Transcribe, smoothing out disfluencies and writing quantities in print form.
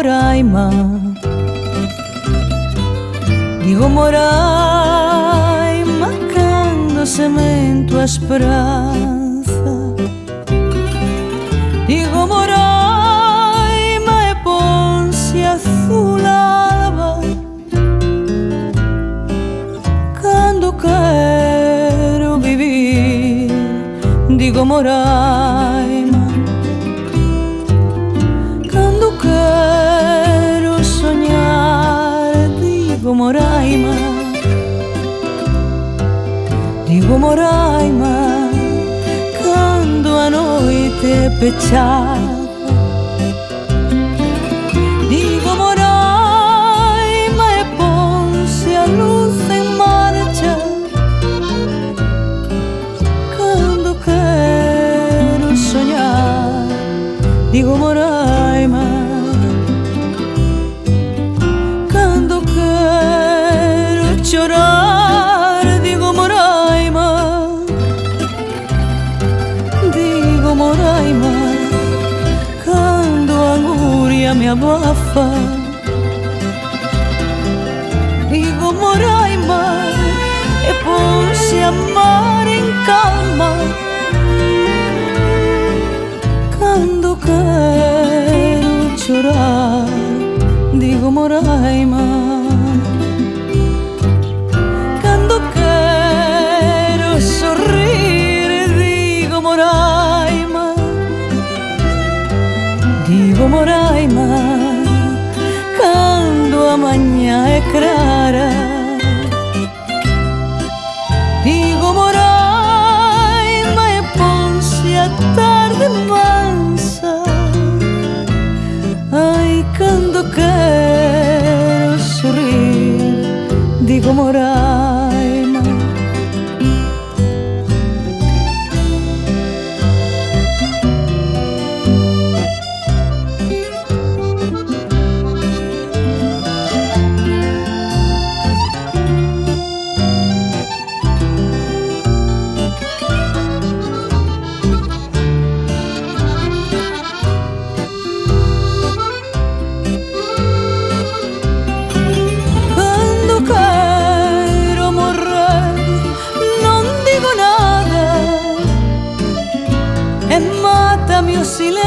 Moraima, digo Moraima, cando semento a esperanza. Digo Moraima e ponse azul alba, cando quero vivir. Digo Moraima, cando quero soñar. Digo Moraima, digo Moraima, cando a noite é pechada. Digo Moraima e ponse a luz en marcha, cando quero soñar. Digo Moraima, cando quero chorar. Digo Moraima, digo Moraima, cando a angúria me abafa. Digo Moraima e ponse a mar en calma, cando quero chorar. Digo Moraima, cando quero sorrir. Digo Moraima, digo Moraima, cando a mañá é clara. Digo Moraima e ponse a tarde mansa. Ai, cando quero sorrir. Digo Moraima, cando quero morrer non digo nada e mátame o silencio.